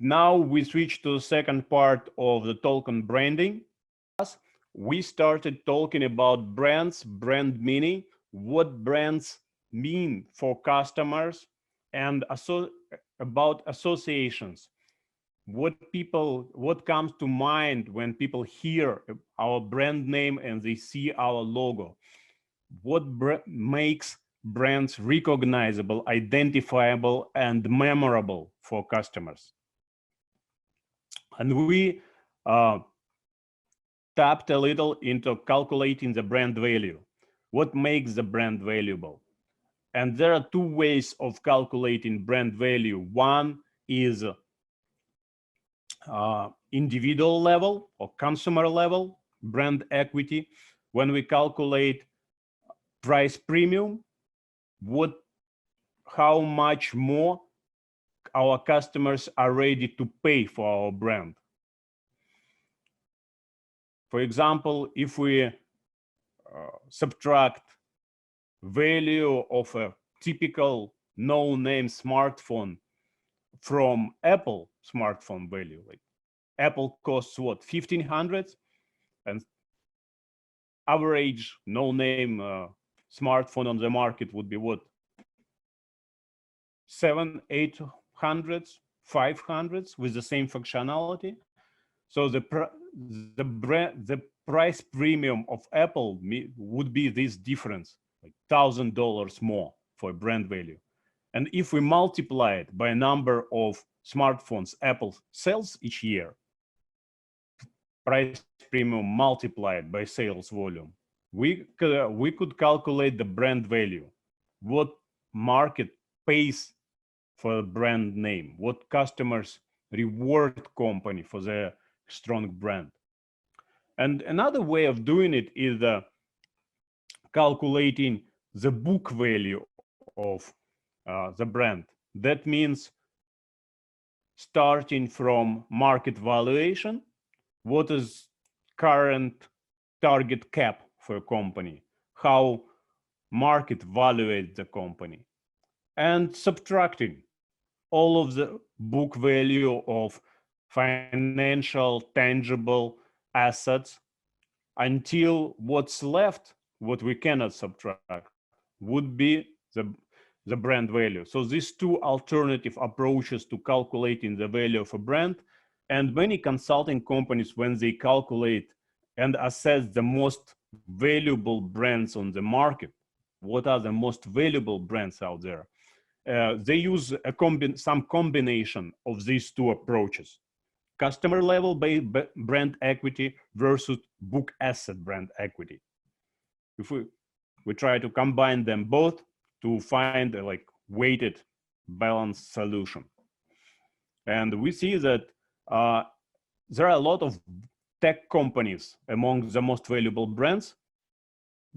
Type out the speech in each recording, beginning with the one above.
now we switch to the second part of the talk on branding. We started talking about brands, brand meaning, what brands mean for customers, and about associations. What comes to mind when people hear our brand name and they see our logo? What makes brands recognizable, identifiable, and memorable for customers? And we tapped a little into calculating the brand value. What makes the brand valuable? And there are two ways of calculating brand value. One is individual level or consumer level, brand equity. When we calculate price premium, how much more our customers are ready to pay for our brand. For example, if we subtract value of a typical no-name smartphone from Apple smartphone value, like Apple costs what, 1,500, and average no-name smartphone on the market would be what, 700, 800, 500 with the same functionality. So the price premium of Apple would be this difference, like $1,000 more for brand value. And if we multiply it by a number of smartphones Apple sells each year, price premium multiplied by sales volume, we could calculate the brand value, what market pays for a brand name, what customers reward company for their strong brand. And another way of doing it is calculating the book value of the brand. That means starting from market valuation, what is current target cap for a company, how market valuates the company, and subtracting all of the book value of financial tangible assets until what's left, what we cannot subtract, would be the brand value. So these two alternative approaches to calculating the value of a brand, and many consulting companies, when they calculate and assess the most valuable brands on the market, what are the most valuable brands out there, they use some combination of these two approaches: customer level brand equity versus book asset brand equity. If we try to combine them both to find a weighted balanced solution. And we see that there are a lot of tech companies among the most valuable brands,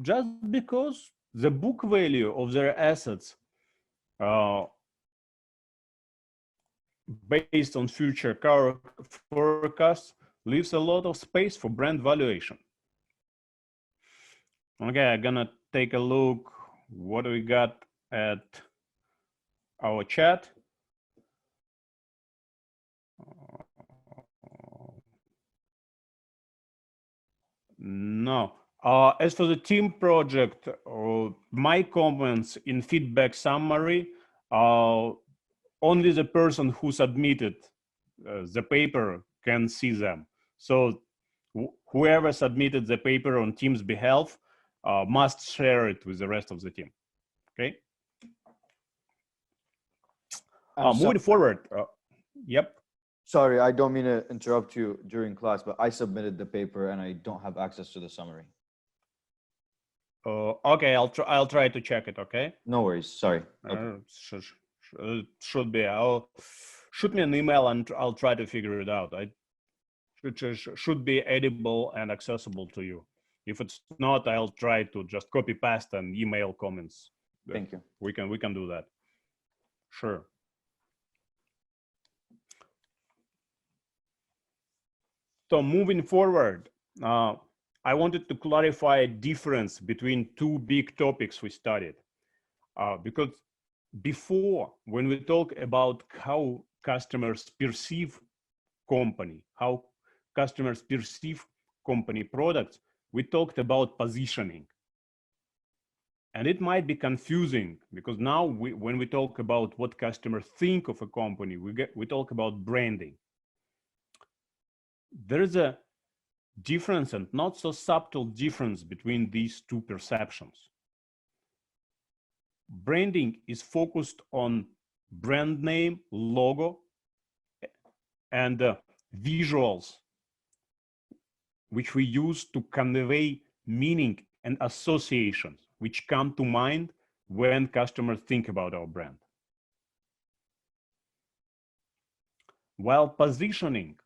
just because the book value of their assets based on future car forecasts leaves a lot of space for brand valuation. Okay, I'm gonna take a look what we got at our chat. No. As for the team project, my comments in feedback summary, only the person who submitted the paper can see them. So whoever submitted the paper on team's behalf must share it with the rest of the team. Okay. Moving forward. Yep. Sorry, I don't mean to interrupt you during class, but I submitted the paper and I don't have access to the summary. Okay, I'll try to check it. Okay. No worries. Sorry. Okay. Should be. Shoot me an email and I'll try to figure it out. Should be edible and accessible to you. If it's not, I'll try to just copy paste and email comments. Thank you. We can do that. Sure. So moving forward, I wanted to clarify a difference between two big topics we studied. Because before, when we talk about how customers perceive company, how customers perceive company products, we talked about positioning. And it might be confusing because now when we talk about what customers think of a company, we talk about branding. There is a difference, and not so subtle difference, between these two perceptions. Branding is focused on brand name, logo, and visuals, which we use to convey meaning and associations which come to mind when customers think about our brand. While positioning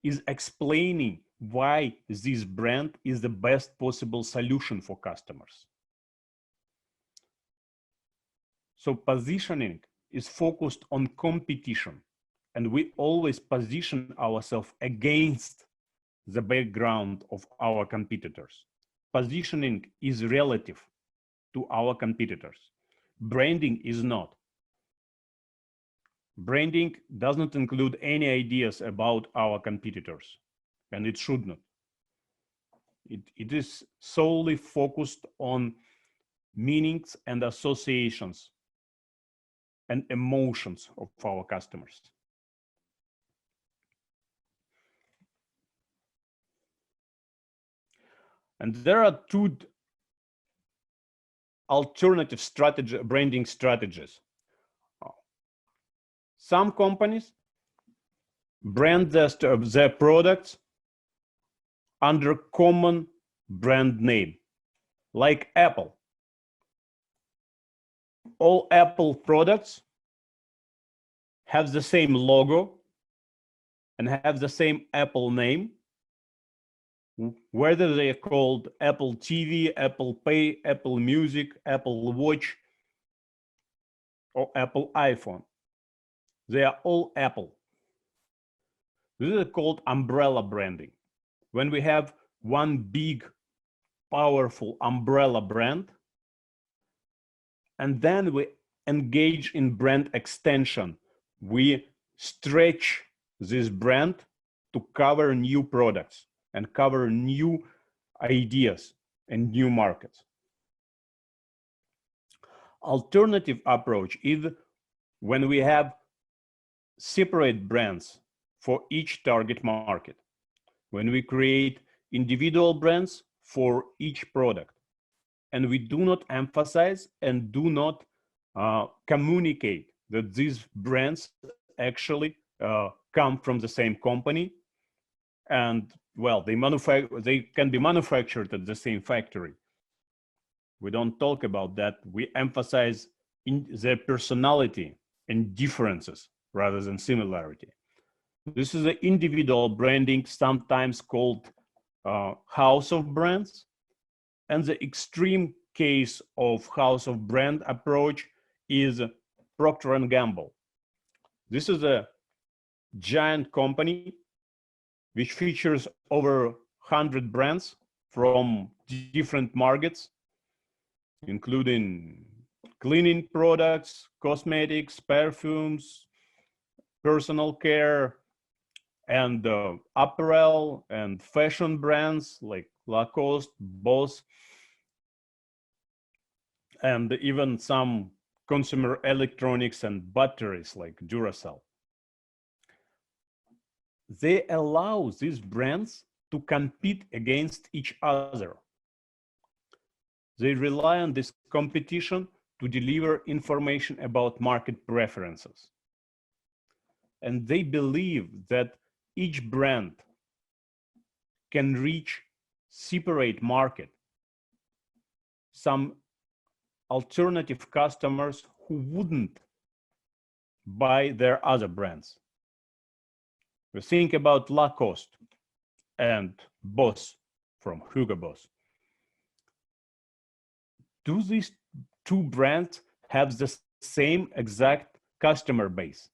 is explaining why this brand is the best possible solution for customers. So positioning is focused on competition, and we always position ourselves against the background of our competitors. Positioning is relative to our competitors. Branding is not. Branding does not include any ideas about our competitors, and it should not. It is solely focused on meanings and associations and emotions of our customers. And there are two alternative branding strategies. Some companies brand their products under common brand name, like Apple. All Apple products have the same logo and have the same Apple name, whether they are called Apple TV, Apple Pay, Apple Music, Apple Watch, or Apple iPhone. They are all Apple. This is called umbrella branding. When we have one big, powerful umbrella brand, and then we engage in brand extension. We stretch this brand to cover new products and cover new ideas and new markets. Alternative approach is when we have separate brands for each target market, when we create individual brands for each product, and we do not emphasize and do not communicate that these brands actually come from the same company, and well, they can be manufactured at the same factory. We don't talk about that. We emphasize their personality and differences rather than similarity. This is the individual branding, sometimes called house of brands. And the extreme case of house of brand approach is Procter & Gamble. This is a giant company which features over 100 brands from different markets, including cleaning products, cosmetics, perfumes, personal care, and apparel and fashion brands like Lacoste, Boss, and even some consumer electronics and batteries like Duracell. They allow these brands to compete against each other. They rely on this competition to deliver information about market preferences. And they believe that each brand can reach separate market, some alternative customers who wouldn't buy their other brands. We think about Lacoste and Boss from Hugo Boss. Do these two brands have the same exact customer base?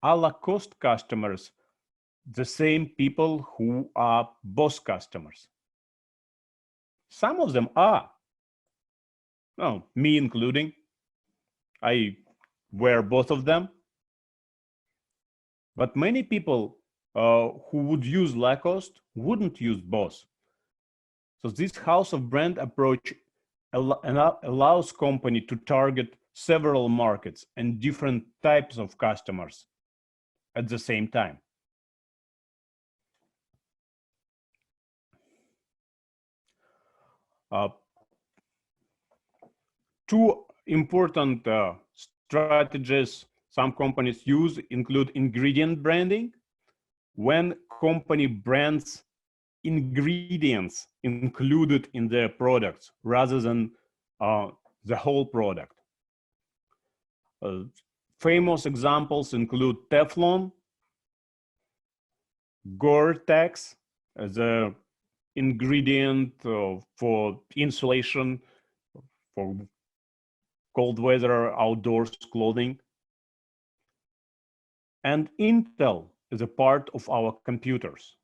Are Lacoste customers the same people who are Boss customers? Some of them are. No, me including. I wear both of them. But many people who would use Lacoste wouldn't use both. So this house of brand approach allows company to target several markets and different types of customers at the same time. Two important strategies some companies use include ingredient branding, when company brands ingredients included in their products rather than the whole product. Famous examples include Teflon, Gore-Tex as an ingredient for insulation for cold weather outdoors clothing, and Intel is a part of our computers.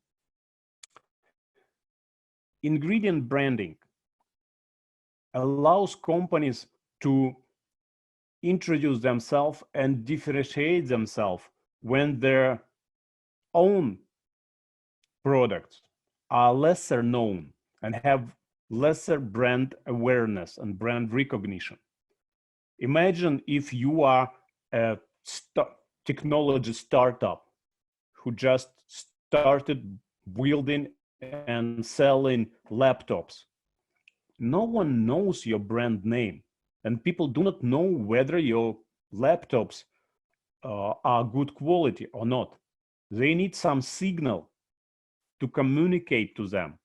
Ingredient branding allows companies to introduce themselves and differentiate themselves when their own products are lesser known and have lesser brand awareness and brand recognition. Imagine if you are a technology startup who just started building and selling laptops. No one knows your brand name, and people do not know whether your laptops are good quality or not. They need some signal to communicate to them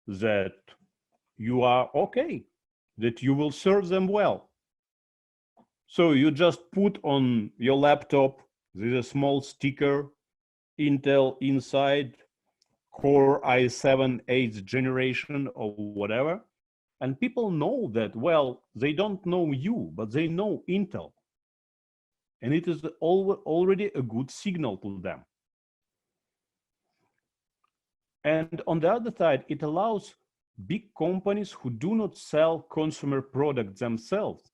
that you are okay, that you will serve them well. So you just put on your laptop, there's a small sticker, Intel inside, Core i7 8th generation or whatever. And people know that, well, they don't know you, but they know Intel. And it is already a good signal to them. And on the other side, it allows big companies who do not sell consumer products themselves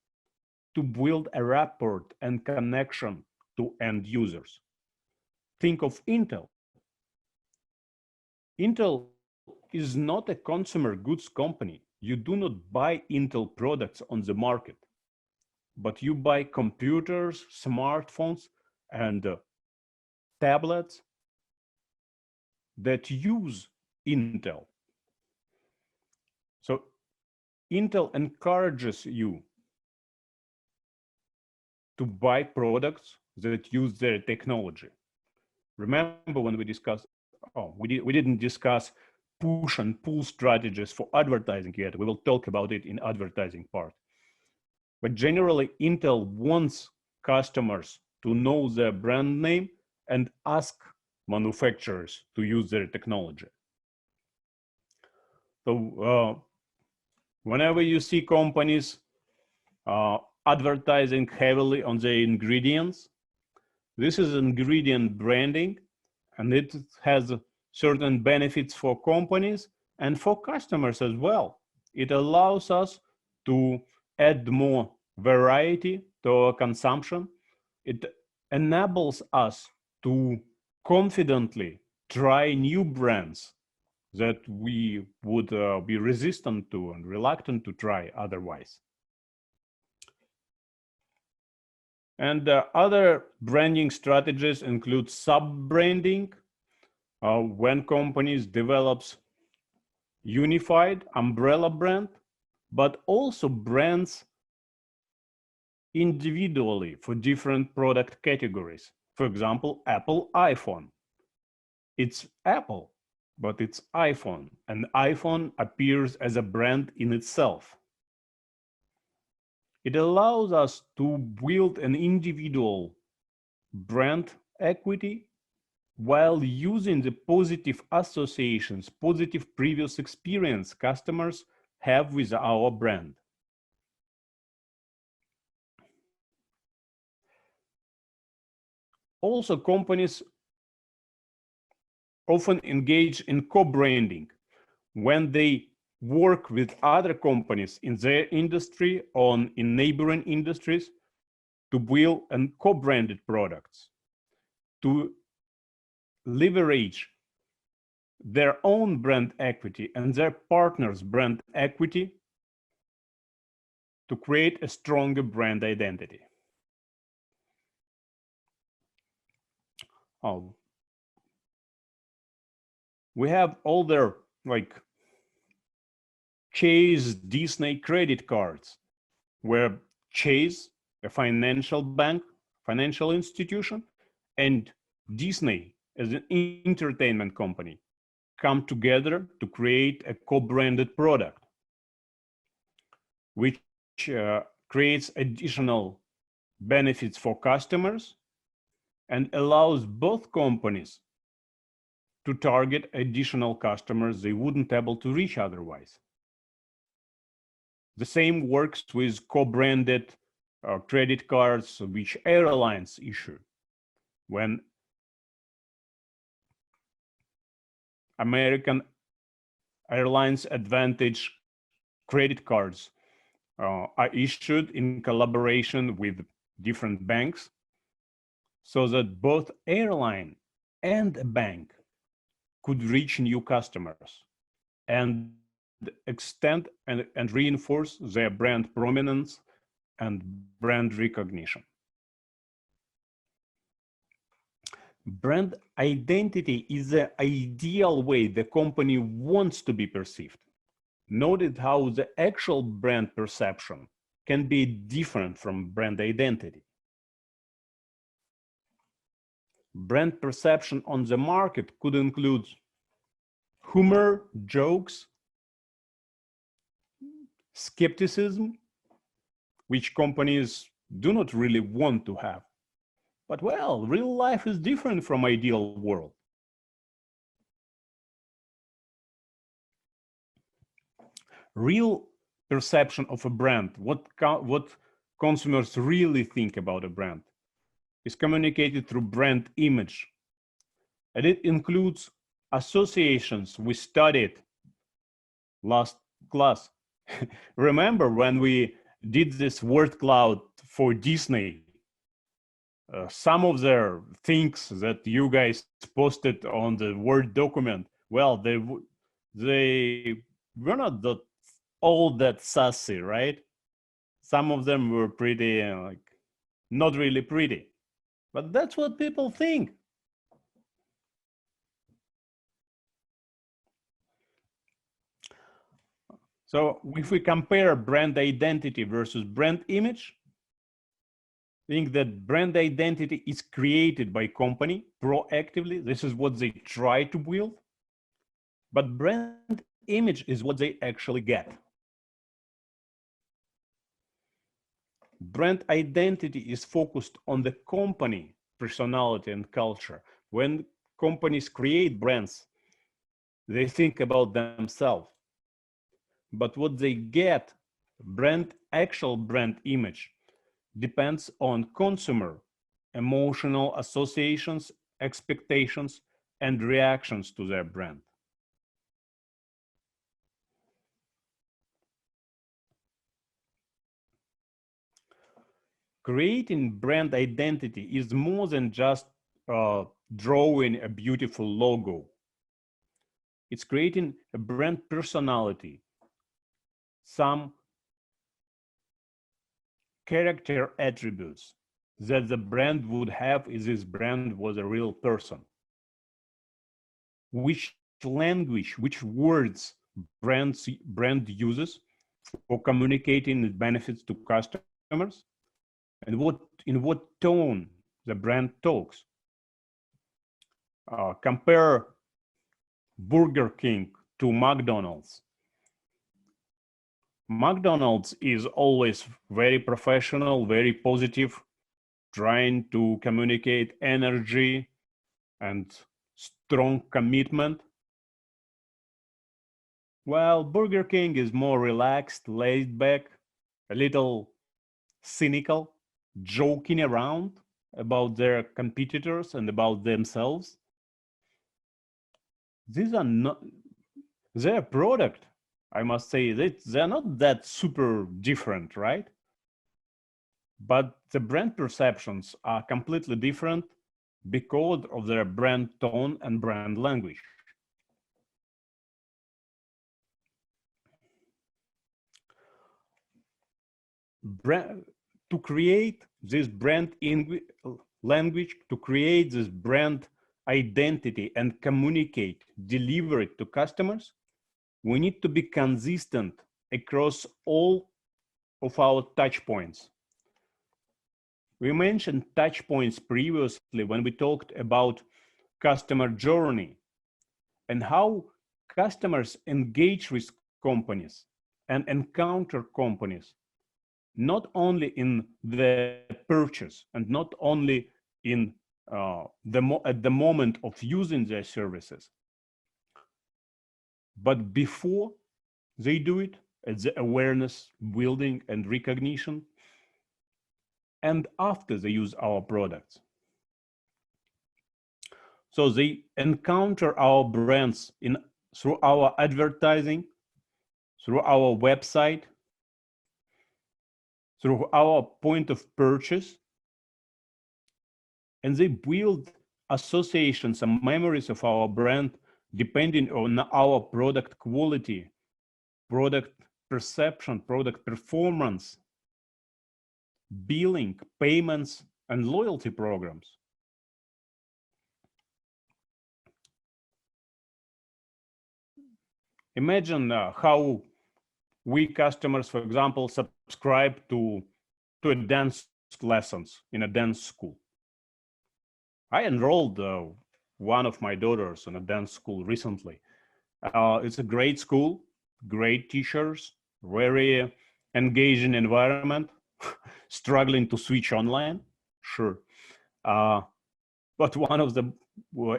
to build a rapport and connection to end users. Think of Intel. Intel is not a consumer goods company. You do not buy Intel products on the market, but you buy computers, smartphones, and tablets that use Intel. So Intel encourages you to buy products that use their technology. Remember when we discussed, we didn't discuss push and pull strategies for advertising yet. We will talk about it in advertising part. But generally, Intel wants customers to know their brand name and ask manufacturers to use their technology. So whenever you see companies advertising heavily on their ingredients, this is ingredient branding, and it has certain benefits for companies and for customers as well. It allows us to add more variety to our consumption. It enables us to confidently try new brands that we would be resistant to and reluctant to try otherwise. And other branding strategies include sub-branding, when companies develops unified umbrella brand, but also brands individually for different product categories. For example, Apple iPhone. It's Apple, but it's iPhone, and iPhone appears as a brand in itself. It allows us to build an individual brand equity while using the positive associations, positive previous experience customers have with our brand. Also, companies often engage in co-branding when they work with other companies in their industry or in neighboring industries to build and co-branded products, to leverage their own brand equity and their partners' brand equity to create a stronger brand identity. Oh, we have all their like Chase Disney credit cards, where Chase, a financial bank, financial institution, and Disney as an entertainment company come together to create a co-branded product, which creates additional benefits for customers and allows both companies to target additional customers they wouldn't able to reach otherwise. The same works with co-branded credit cards which airlines issue. When American Airlines Advantage credit cards are issued in collaboration with different banks, so that both airline and a bank could reach new customers and extend and reinforce their brand prominence and brand recognition. Brand identity is the ideal way the company wants to be perceived. Noted how the actual brand perception can be different from brand identity. Brand perception on the market could include humor, jokes, skepticism, which companies do not really want to have. But well, real life is different from ideal world. Real perception of a brand, what consumers really think about a brand, is communicated through brand image. And it includes associations we studied last class. Remember when we did this word cloud for Disney? Some of their things that you guys posted on the Word document, well, they were not all that sassy, right? Some of them were pretty, like, not really pretty. But that's what people think. So if we compare brand identity versus brand image, I think that brand identity is created by company proactively. This is what they try to build. But brand image is what they actually get. Brand identity is focused on the company personality and culture. When companies create brands, they think about themselves. But what they get, actual brand image, depends on consumer emotional associations, expectations, and reactions to their brand. Creating brand identity is more than just drawing a beautiful logo. It's creating a brand personality, some character attributes that the brand would have if this brand was a real person. Which language, which words brand uses for communicating its benefits to customers, and in what tone the brand talks. Compare Burger King to McDonald's. McDonald's is always very professional, very positive, trying to communicate energy and strong commitment. While Burger King is more relaxed, laid back, a little cynical, joking around about their competitors and about themselves. These are not their product. I must say that they're not that super different, right? But the brand perceptions are completely different, because of their brand tone and brand language. To create this brand language, to create this brand identity and communicate, deliver it to customers, we need to be consistent across all of our touch points. We mentioned touch points previously when we talked about customer journey and how customers engage with companies and encounter companies, not only in the purchase and not only in at the moment of using their services, but before they do it, at the awareness building and recognition, and after they use our products. So they encounter our brands through our advertising, through our website, through our point of purchase, and they build associations and memories of our brand depending on our product quality, product perception, product performance, billing, payments, and loyalty programs. Imagine how we customers, for example, subscribe to a dance lessons in a dance school. I enrolled one of my daughters in a dance school recently. It's a great school, great teachers, very engaging environment, struggling to switch online, sure. But one of the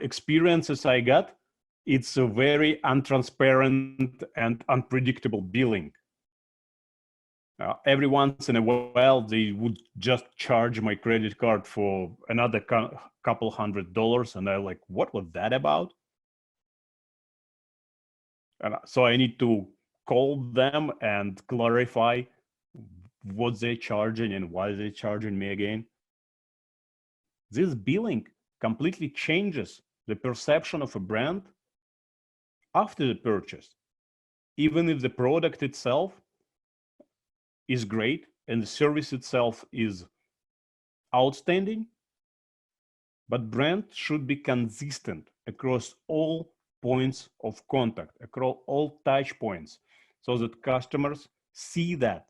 experiences I got, it's a very untransparent and unpredictable billing. Every once in a while, they would just charge my credit card for another couple $100, and I'm like, what was that about? And so I need to call them and clarify what they're charging and why they're charging me again. This billing completely changes the perception of a brand after the purchase, even if the product itself is great and the service itself is outstanding, but brand should be consistent across all points of contact, across all touch points, so that customers see that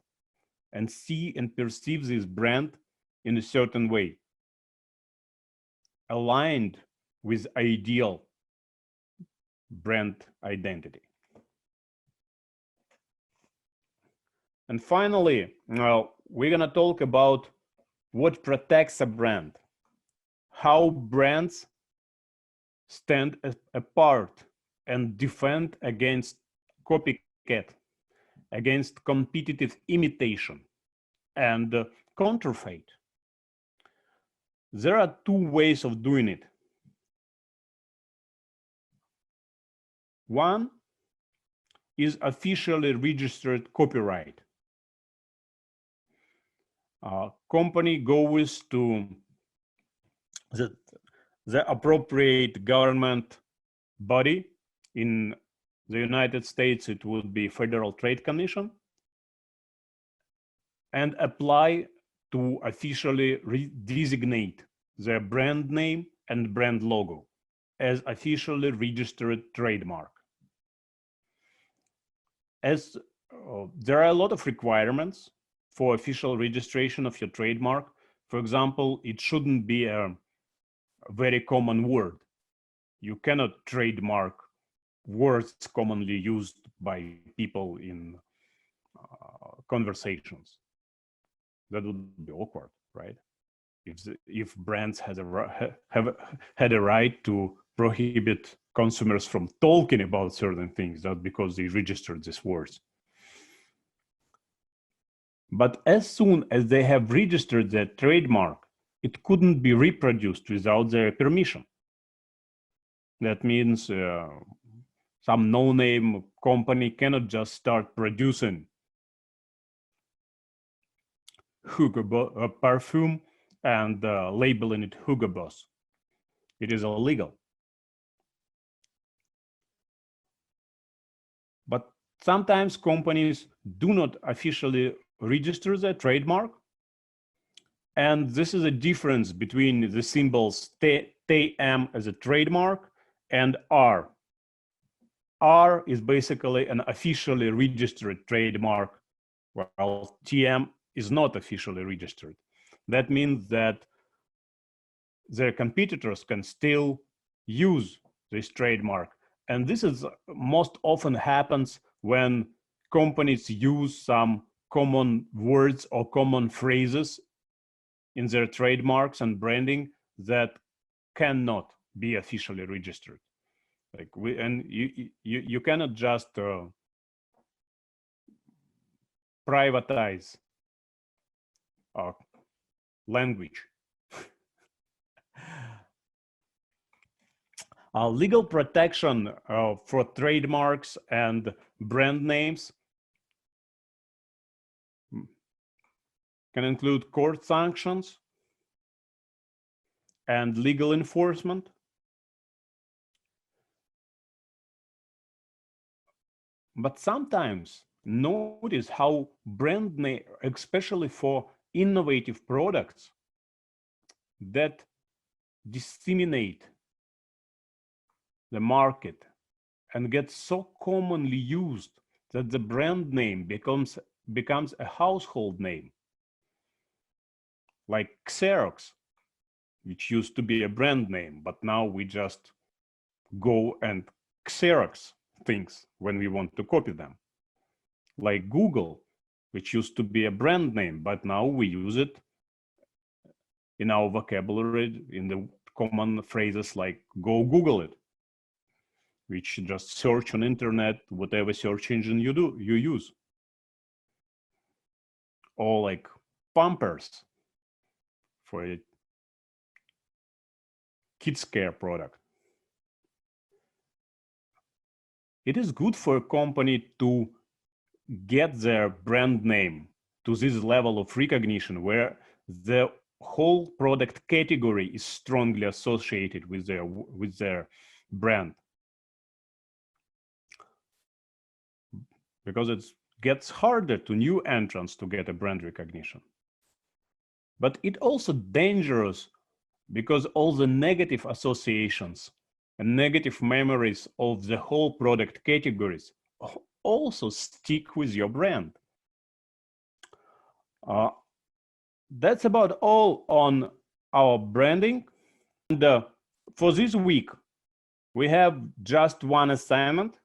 and see and perceive this brand in a certain way, aligned with ideal brand identity. And finally, we're gonna talk about what protects a brand, how brands stand apart and defend against copycat, against competitive imitation and counterfeit. There are two ways of doing it. One is officially registered copyright. Company goes to the appropriate government body. In the United States, it would be Federal Trade Commission, and apply to officially designate their brand name and brand logo as officially registered trademark. As there are a lot of requirements for official registration of your trademark. For example, it shouldn't be a very common word. You cannot trademark words commonly used by people in conversations. That would be awkward, right? If brands have had a right to prohibit consumers from talking about certain things, not because they registered these words. But as soon as they have registered their trademark, it couldn't be reproduced without their permission. That means some no-name company cannot just start producing Hugo perfume and labeling it Hugo Boss. it is illegal. But sometimes companies do not officially register their trademark. And this is a difference between the symbols TM as a trademark and R. R is basically an officially registered trademark, while TM is not officially registered. That means that their competitors can still use this trademark. And this is most often happens when companies use some common words or common phrases in their trademarks and branding that cannot be officially registered. Like you cannot just privatize language. Legal protection for trademarks and brand names can include court sanctions and legal enforcement. But sometimes notice how brand name, especially for innovative products that disseminate the market and get so commonly used that the brand name becomes a household name. Like Xerox, which used to be a brand name, but now we just go and Xerox things when we want to copy them. Like Google, which used to be a brand name, but now we use it in our vocabulary in the common phrases like go Google it, which just search on internet, whatever search engine you use. Or like Pampers for a kids care product. It is good for a company to get their brand name to this level of recognition where the whole product category is strongly associated with their brand. Because it gets harder to new entrants to get a brand recognition. But it also dangerous because all the negative associations and negative memories of the whole product categories also stick with your brand. That's about all on our branding. And for this week, we have just one assignment,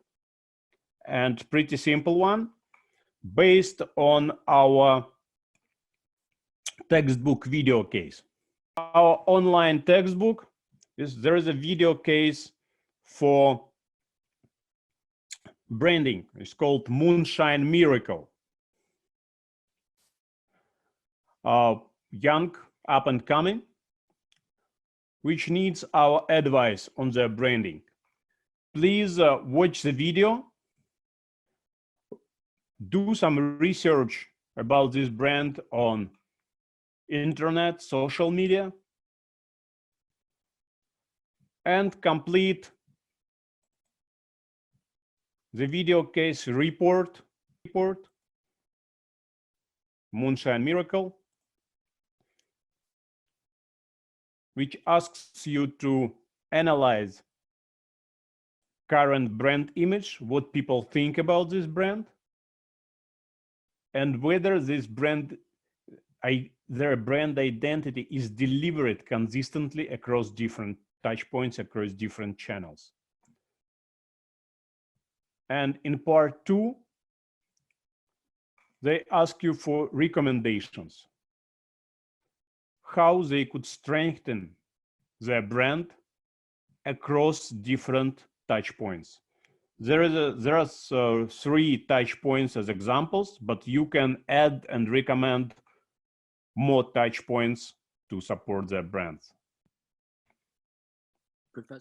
and pretty simple one, based on our textbook video case. Our online textbook there is a video case for branding. It's called Moonshine Miracle. Young, up and coming, which needs our advice on their branding. Please watch the video, do some research about this brand on internet, social media, and complete the video case report, Moonshine Miracle, which asks you to analyze current brand image, what people think about this brand, and whether this brand, their brand identity is delivered consistently across different touch points, across different channels. And in part 2, they ask you for recommendations, how they could strengthen their brand across different touch points. There are 3 touch points as examples, but you can add and recommend more touch points to support their brands. Professor.